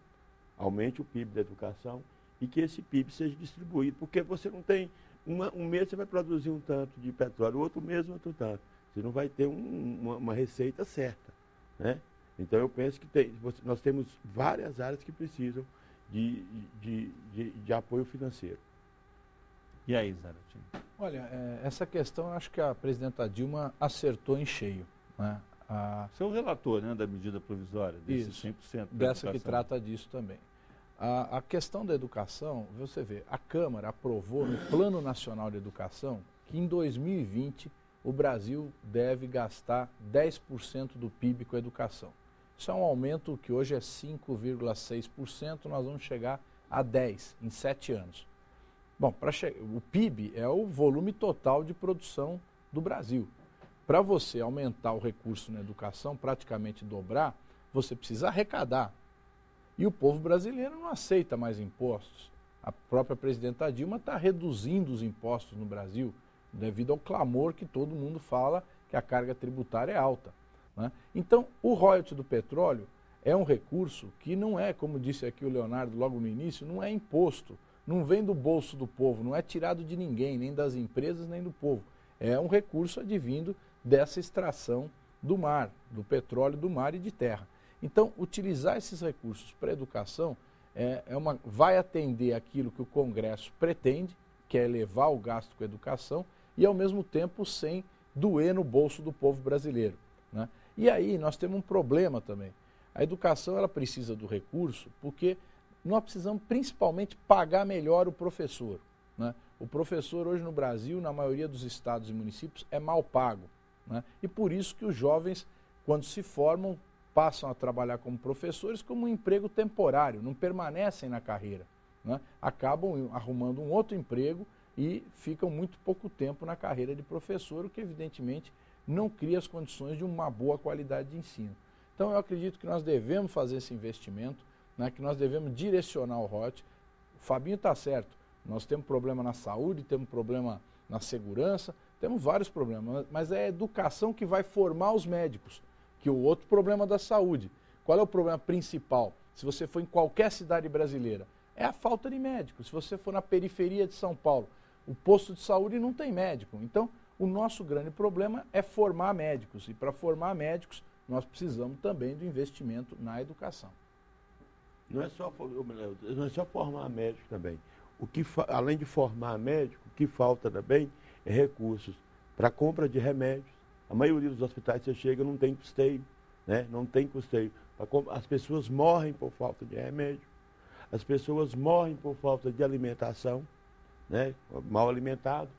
[SPEAKER 3] aumente o PIB da educação e que esse PIB seja distribuído, porque você não tem, um mês você vai produzir um tanto de petróleo, outro mês outro tanto. Você não vai ter uma receita certa, né? Então eu penso que nós temos várias áreas que precisam de apoio financeiro.
[SPEAKER 1] E aí, Zaratim?
[SPEAKER 7] Olha, essa questão eu acho que a presidenta Dilma acertou em cheio, né?
[SPEAKER 1] Você é o relator, né, da medida provisória, desse
[SPEAKER 7] Isso,
[SPEAKER 1] 100% da
[SPEAKER 7] dessa
[SPEAKER 1] educação.
[SPEAKER 7] que trata disso também. A questão da educação, você vê, a Câmara aprovou no Plano Nacional de Educação que em 2020 o Brasil deve gastar 10% do PIB com a educação. Isso é um aumento que hoje é 5,6%, nós vamos chegar a 10% em 7 anos. Bom, o PIB é o volume total de produção do Brasil. Para você aumentar o recurso na educação, praticamente dobrar, você precisa arrecadar. E o povo brasileiro não aceita mais impostos. A própria presidenta Dilma está reduzindo os impostos no Brasil, devido ao clamor que todo mundo fala que a carga tributária é alta, né? Então, o royalty do petróleo é um recurso que não é, como disse aqui o Leonardo logo no início, não é imposto, não vem do bolso do povo, não é tirado de ninguém, nem das empresas, nem do povo. É um recurso advindo dessa extração do mar, do petróleo do mar e de terra. Então, utilizar esses recursos para a educação vai atender aquilo que o Congresso pretende, que é elevar o gasto com a educação, e ao mesmo tempo sem doer no bolso do povo brasileiro, né? E aí nós temos um problema também. A educação ela precisa do recurso porque nós precisamos principalmente pagar melhor o professor, né? O professor hoje no Brasil, na maioria dos estados e municípios, é mal pago, né? E por isso que os jovens, quando se formam, passam a trabalhar como professores como um emprego temporário, não permanecem na carreira, né? Acabam arrumando um outro emprego e ficam muito pouco tempo na carreira de professor, o que evidentemente não cria as condições de uma boa qualidade de ensino. Então eu acredito que nós devemos fazer esse investimento, né, que nós devemos direcionar o royalty. O Fabinho está certo, nós temos problema na saúde, temos problema na segurança, temos vários problemas, mas é a educação que vai formar os médicos, que é o outro problema da saúde. Qual é o problema principal? Se você for em qualquer cidade brasileira, é a falta de médicos. Se você for na periferia de São Paulo, o posto de saúde não tem médico. Então, o nosso grande problema é formar médicos. E para formar médicos, nós precisamos também do investimento na educação.
[SPEAKER 3] Não é só formar médico também. Além de formar médico, o que falta também é recursos para compra de remédios. A maioria dos hospitais que você chega não tem custeio, né? Não tem custeio. As pessoas morrem por falta de remédio. As pessoas morrem por falta de alimentação, né? Mal alimentado.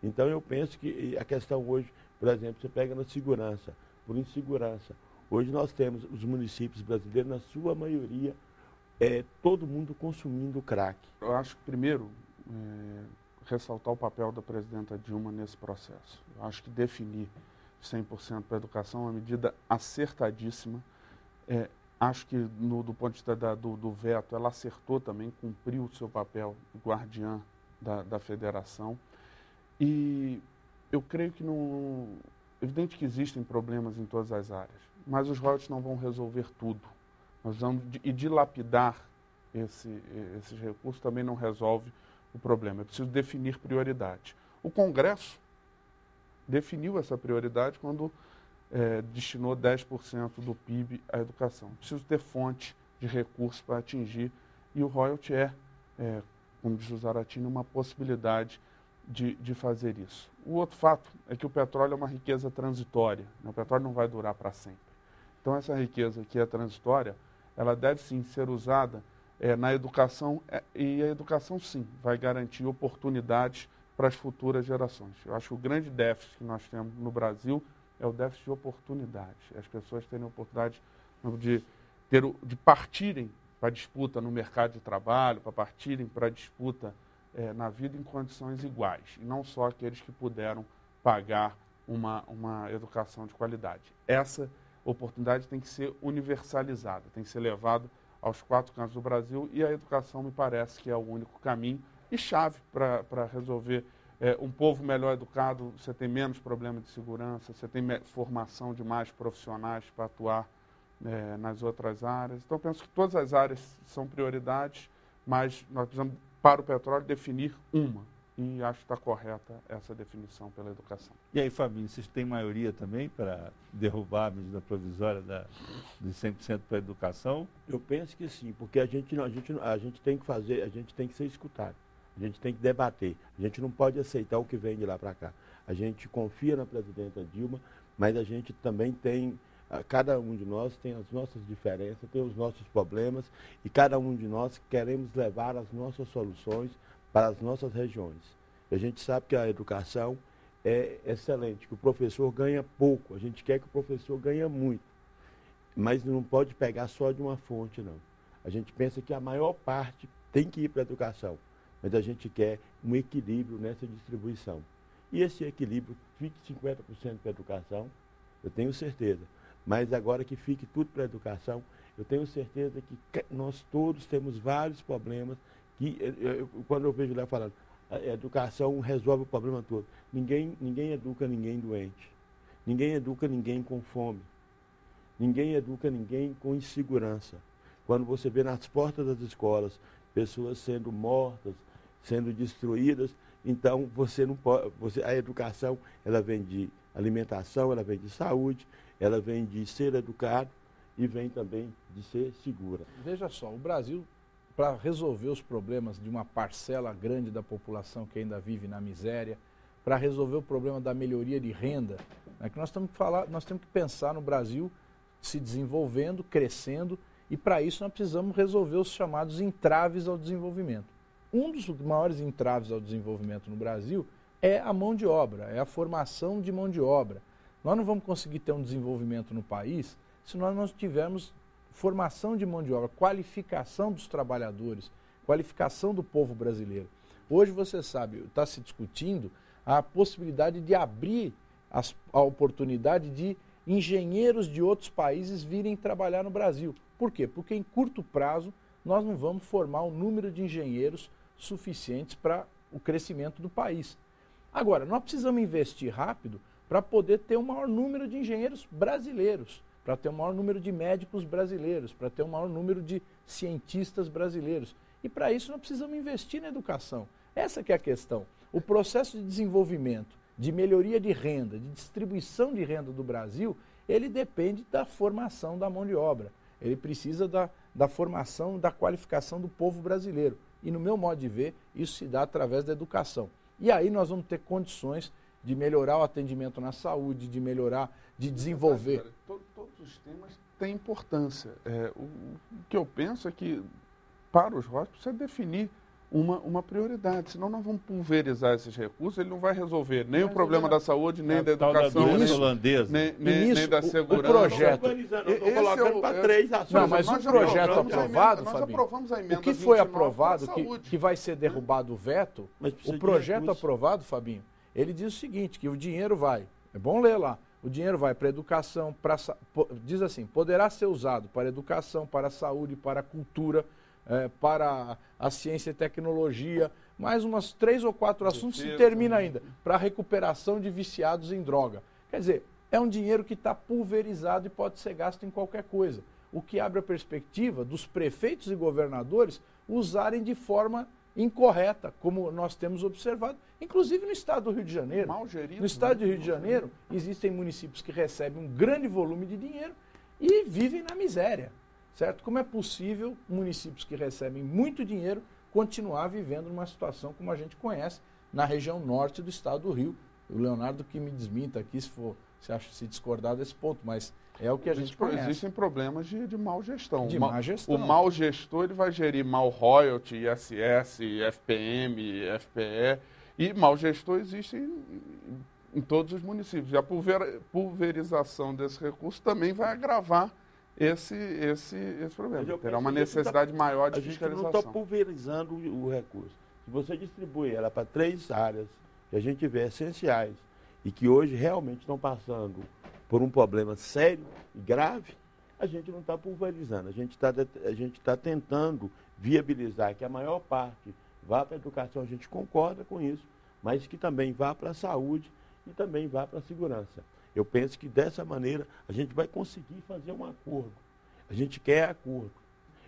[SPEAKER 3] Então eu penso que a questão hoje, por exemplo, você pega na segurança, por insegurança. Hoje nós temos os municípios brasileiros, na sua maioria, todo mundo consumindo crack.
[SPEAKER 6] Eu acho que primeiro, ressaltar o papel da presidenta Dilma nesse processo. Eu acho que definir 100% para a educação é uma medida acertadíssima. Acho que do ponto de vista do veto, ela acertou também, cumpriu o seu papel de guardiã da federação. E eu creio que evidente que existem problemas em todas as áreas, mas os royalties não vão resolver tudo. Nós vamos dilapidar esses recursos também não resolve o problema. É preciso definir prioridades. O Congresso definiu essa prioridade quando destinou 10% do PIB à educação. Preciso ter fonte de recursos para atingir, e o royalty como diz o Zaratini, uma possibilidade de fazer isso. O outro fato é que o petróleo é uma riqueza transitória, né? O petróleo não vai durar para sempre. Então, essa riqueza que é transitória, ela deve sim ser usada na educação, e a educação sim vai garantir oportunidades para as futuras gerações. Eu acho que o grande déficit que nós temos no Brasil é o déficit de oportunidades. As pessoas terem a oportunidade de partirem para a disputa no mercado de trabalho, para partirem para a disputa na vida em condições iguais, e não só aqueles que puderam pagar uma educação de qualidade. Essa oportunidade tem que ser universalizada, tem que ser levada aos 4 cantos do Brasil, e a educação me parece que é o único caminho e chave para resolver. Um povo melhor educado, você tem menos problema de segurança, você tem formação de mais profissionais para atuar nas outras áreas. Então, eu penso que todas as áreas são prioridades, mas nós precisamos, para o petróleo, definir uma. E acho que está correta essa definição pela educação.
[SPEAKER 1] E aí, Fabinho, vocês têm maioria também para derrubar a medida provisória de 100% para a educação?
[SPEAKER 3] Eu penso que sim, porque a gente tem que fazer, a gente tem que ser escutado, a gente tem que debater, a gente não pode aceitar o que vem de lá para cá. A gente confia na presidenta Dilma, mas a gente também tem, cada um de nós tem as nossas diferenças, tem os nossos problemas, e cada um de nós queremos levar as nossas soluções para as nossas regiões. A gente sabe que a educação é excelente, que o professor ganha pouco, a gente quer que o professor ganhe muito, mas não pode pegar só de uma fonte, não. A gente pensa que a maior parte tem que ir para a educação, mas a gente quer um equilíbrio nessa distribuição. E esse equilíbrio, fique 50% para a educação, eu tenho certeza, mas agora que fique tudo para a educação, eu tenho certeza que nós todos temos vários problemas. Quando eu vejo lá falando, a educação resolve o problema todo. Ninguém educa ninguém doente. Ninguém educa ninguém com fome. Ninguém educa ninguém com insegurança. Quando você vê nas portas das escolas pessoas sendo mortas, sendo destruídas, então você não pode. A educação, ela vem de alimentação, ela vem de saúde, ela vem de ser educado e vem também de ser segura.
[SPEAKER 7] Veja só, o Brasil, para resolver os problemas de uma parcela grande da população que ainda vive na miséria, para resolver o problema da melhoria de renda, que nós temos que pensar no Brasil se desenvolvendo, crescendo, e para isso nós precisamos resolver os chamados entraves ao desenvolvimento. Um dos maiores entraves ao desenvolvimento no Brasil é a mão de obra, é a formação de mão de obra. Nós não vamos conseguir ter um desenvolvimento no país se nós não tivermos formação de mão de obra, qualificação dos trabalhadores, qualificação do povo brasileiro. Hoje, você sabe, está se discutindo a possibilidade de abrir a oportunidade de engenheiros de outros países virem trabalhar no Brasil. Por quê? Porque em curto prazo nós não vamos formar um número de engenheiros suficientes para o crescimento do país. Agora, nós precisamos investir rápido para poder ter um maior número de engenheiros brasileiros, para ter um maior número de médicos brasileiros, para ter um maior número de cientistas brasileiros. E para isso nós precisamos investir na educação. Essa que é a questão. O processo de desenvolvimento, de melhoria de renda, de distribuição de renda do Brasil, ele depende da formação da mão de obra. Ele precisa da formação, da qualificação do povo brasileiro. E no meu modo de ver, isso se dá através da educação. E aí nós vamos ter condições de melhorar o atendimento na saúde, de melhorar, de desenvolver.
[SPEAKER 6] Todos os temas têm importância. O que eu penso é que, para os royalties, precisa definir uma prioridade, senão nós vamos pulverizar esses recursos, ele não vai resolver nem o problema da saúde, nem da educação, nem da segurança.
[SPEAKER 7] O projeto...
[SPEAKER 3] Estou colocando para 3 ações.
[SPEAKER 7] Não, mas o projeto aprovado,
[SPEAKER 6] nós
[SPEAKER 7] Fabinho,
[SPEAKER 6] aprovamos a emenda
[SPEAKER 7] o que foi
[SPEAKER 6] 29
[SPEAKER 7] aprovado,
[SPEAKER 6] para a saúde.
[SPEAKER 7] que vai ser derrubado o veto, o projeto aprovado, Fabinho, ele diz o seguinte, que o dinheiro vai, é bom ler lá, o dinheiro vai para a educação, diz assim, poderá ser usado para a educação, para a saúde, para a cultura, para a ciência e tecnologia, mais umas 3 ou 4 assuntos, se termina ainda, para a recuperação de viciados em droga. Quer dizer, é um dinheiro que está pulverizado e pode ser gasto em qualquer coisa, o que abre a perspectiva dos prefeitos e governadores usarem de forma incorreta, como nós temos observado, inclusive no estado do Rio de Janeiro.
[SPEAKER 6] Mal gerido,
[SPEAKER 7] no estado
[SPEAKER 6] né?
[SPEAKER 7] do Rio de Janeiro, existem municípios que recebem um grande volume de dinheiro e vivem na miséria, certo? Como é possível municípios que recebem muito dinheiro continuar vivendo numa situação como a gente conhece na região norte do estado do Rio? O Leonardo que me desminta aqui se discordar desse ponto, mas é o que a gente conhece.
[SPEAKER 6] Existem problemas de mal gestão.
[SPEAKER 7] Má gestão.
[SPEAKER 6] O mal gestor ele vai gerir mal royalty, ISS, FPM, FPE, e mal gestor existe em todos os municípios. E a pulverização desse recurso também vai agravar esse problema. Terá uma necessidade maior de fiscalização.
[SPEAKER 3] A gente não está pulverizando o recurso. Se você distribui ela para 3 áreas que a gente vê essenciais e que hoje realmente estão passando por um problema sério e grave, a gente não está pulverizando. A gente está tentando viabilizar que a maior parte vá para a educação, a gente concorda com isso, mas que também vá para a saúde e também vá para a segurança. Eu penso que dessa maneira a gente vai conseguir fazer um acordo. A gente quer acordo.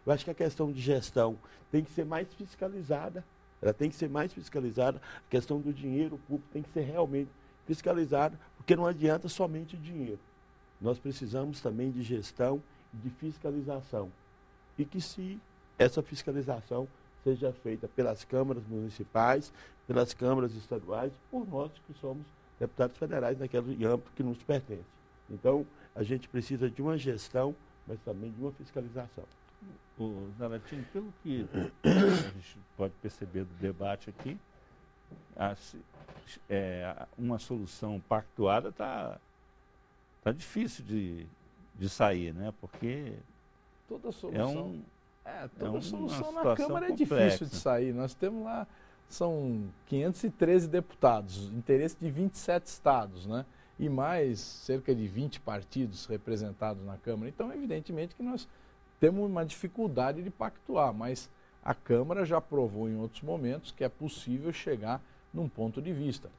[SPEAKER 3] Eu acho que a questão de gestão tem que ser mais fiscalizada. Ela tem que ser mais fiscalizada. A questão do dinheiro público tem que ser realmente fiscalizada, porque não adianta somente dinheiro. Nós precisamos também de gestão e de fiscalização. E que se essa fiscalização seja feita pelas câmaras municipais, pelas câmaras estaduais, por nós que somos deputados federais naquele âmbito que nos pertence. Então, a gente precisa de uma gestão, mas também de uma fiscalização.
[SPEAKER 1] O Zaratini, pelo que a gente pode perceber do debate aqui, uma solução pactuada está difícil de sair, né? Porque
[SPEAKER 7] toda solução, toda solução na
[SPEAKER 1] situação
[SPEAKER 7] Câmara
[SPEAKER 1] complexa.
[SPEAKER 7] É difícil de sair. Nós temos lá, são 513 deputados, interesse de 27 estados, né? E mais cerca de 20 partidos representados na Câmara. Então, evidentemente que nós temos uma dificuldade de pactuar, mas a Câmara já provou em outros momentos que é possível chegar num ponto de vista.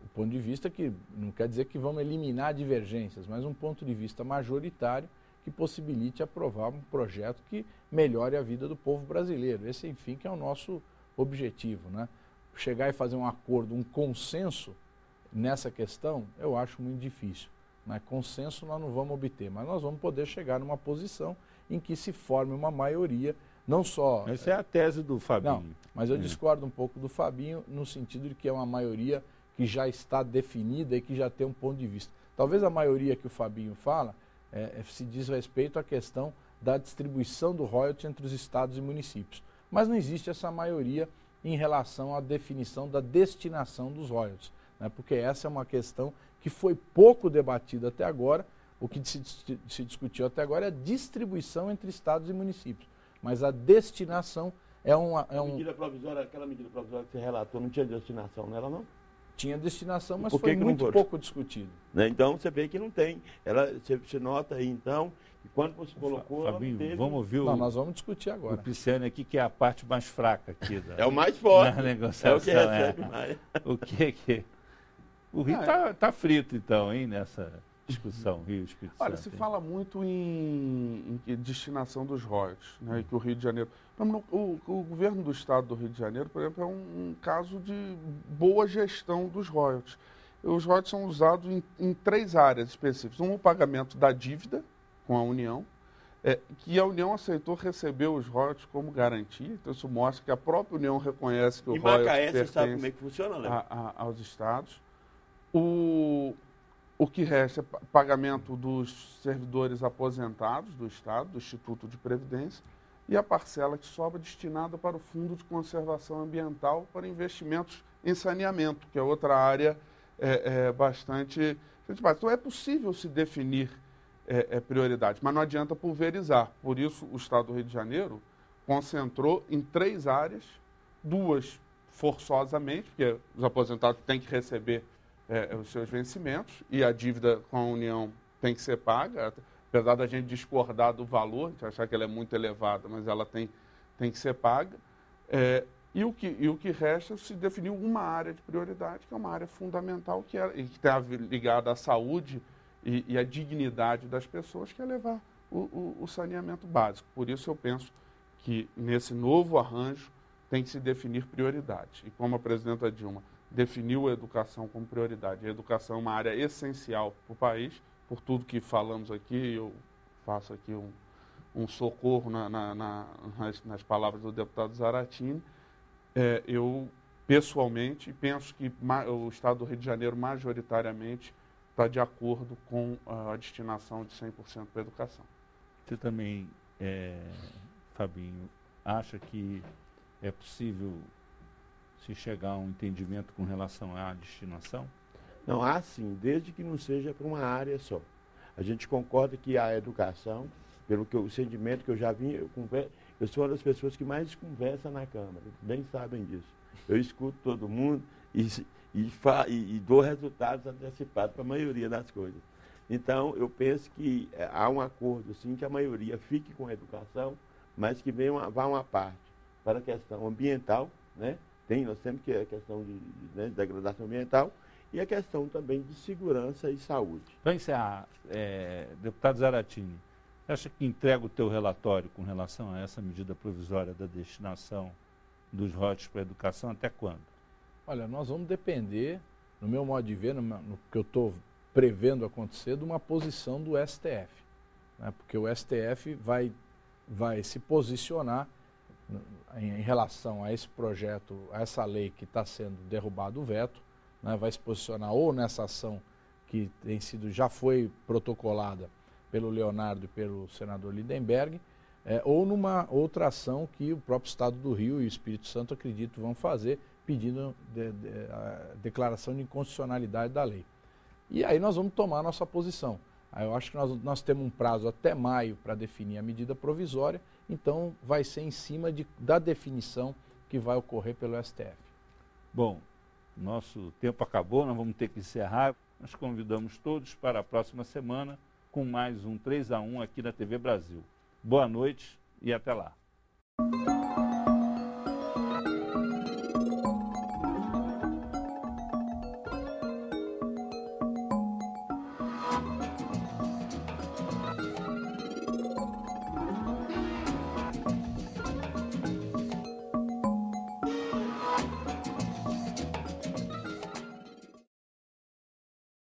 [SPEAKER 7] O ponto de vista que não quer dizer que vamos eliminar divergências, mas um ponto de vista majoritário que possibilite aprovar um projeto que melhore a vida do povo brasileiro. Esse, enfim, que é o nosso objetivo, né? Chegar e fazer um acordo, um consenso nessa questão, eu acho muito difícil. Né? Consenso nós não vamos obter, mas nós vamos poder chegar numa posição em que se forme uma maioria, não só...
[SPEAKER 1] Essa é a tese do Fabinho.
[SPEAKER 7] Não, mas eu discordo um pouco do Fabinho no sentido de que é uma maioria que já está definida e que já tem um ponto de vista. Talvez a maioria que o Fabinho fala se diz respeito à questão da distribuição do royalties entre os estados e municípios. Mas não existe essa maioria em relação à definição da destinação dos royalties, né? Porque essa é uma questão que foi pouco debatida até agora. O que se discutiu até agora é a distribuição entre estados e municípios. Mas a destinação
[SPEAKER 3] Medida provisória, aquela medida provisória que você relatou, não tinha destinação nela, não?
[SPEAKER 7] Tinha destinação, mas foi muito pouco discutido.
[SPEAKER 3] Né? Então, você vê que não tem. Você nota aí, então, que quando você colocou...
[SPEAKER 1] Fabinho, vamos ouvir
[SPEAKER 7] nós vamos discutir agora.
[SPEAKER 1] O Pisciani aqui, que é a parte mais fraca aqui.
[SPEAKER 3] É o mais forte.
[SPEAKER 1] Na negociação.
[SPEAKER 3] É o que recebe mais.
[SPEAKER 1] O que... O Rio está frito, então, hein, nessa discussão, Rio e Espírito Santo.
[SPEAKER 6] Olha, se fala muito em destinação dos royalties, né, e que o Rio de Janeiro... O governo do estado do Rio de Janeiro, por exemplo, é um caso de boa gestão dos royalties. Os royalties são usados em 3 áreas específicas. O pagamento da dívida com a União, que a União aceitou receber os royalties como garantia. Então, isso mostra que a própria União reconhece que o royalties pertence
[SPEAKER 3] sabe como é que funciona, Léo?
[SPEAKER 6] Aos estados. O que resta é pagamento dos servidores aposentados do Estado, do Instituto de Previdência, e a parcela que sobra destinada para o Fundo de Conservação Ambiental para investimentos em saneamento, que é outra área bastante... Então, é possível se definir prioridades, mas não adianta pulverizar. Por isso, o Estado do Rio de Janeiro concentrou em 3 áreas, 2 forçosamente, porque os aposentados têm que receber os seus vencimentos e a dívida com a União tem que ser paga, apesar da gente discordar do valor, a gente achar que ela é muito elevada, mas ela tem que ser paga. E o que resta se definiu uma área de prioridade, que é uma área fundamental, que está ligada à saúde e à dignidade das pessoas, que é levar o saneamento básico. Por isso eu penso que nesse novo arranjo tem que se definir prioridades. E como a presidenta Dilma definiu a educação como prioridade, a educação é uma área essencial para o país, por tudo que falamos aqui, eu faço aqui um socorro nas palavras do deputado Zaratini, eu pessoalmente penso que o Estado do Rio de Janeiro majoritariamente está de acordo com a destinação de 100% para a educação.
[SPEAKER 1] Você também, Fabinho, acha que é possível se chegar a um entendimento com relação à destinação?
[SPEAKER 3] Não, há sim, desde que não seja para uma área só. A gente concorda que a educação, o sentimento que eu já vi, eu sou uma das pessoas que mais conversa na Câmara, bem sabem disso. Eu escuto todo mundo e dou resultados antecipados para a maioria das coisas. Então, eu penso que há um acordo, sim, que a maioria fique com a educação, mas que vá uma parte para a questão ambiental, né? Nós temos que a questão de degradação ambiental e a questão também de segurança e saúde.
[SPEAKER 1] Para encerrar, deputado Zaratini, você acha que entrega o teu relatório com relação a essa medida provisória da destinação dos royalties para a educação até quando?
[SPEAKER 7] Olha, nós vamos depender, no meu modo de ver, no que eu estou prevendo acontecer, de uma posição do STF. Né? Porque o STF vai se posicionar em relação a esse projeto, a essa lei que está sendo derrubado o veto, né? Vai se posicionar ou nessa ação que já foi protocolada pelo Leonardo e pelo senador Lindenberg, ou numa outra ação que o próprio Estado do Rio e o Espírito Santo, acredito, vão fazer, pedindo a declaração de inconstitucionalidade da lei. E aí nós vamos tomar a nossa posição. Aí eu acho que nós temos um prazo até maio para definir a medida provisória, então vai ser em cima da definição que vai ocorrer pelo STF.
[SPEAKER 1] Bom, nosso tempo acabou, nós vamos ter que encerrar. Nós convidamos todos para a próxima semana com mais um 3 a 1 aqui na TV Brasil. Boa noite e até lá.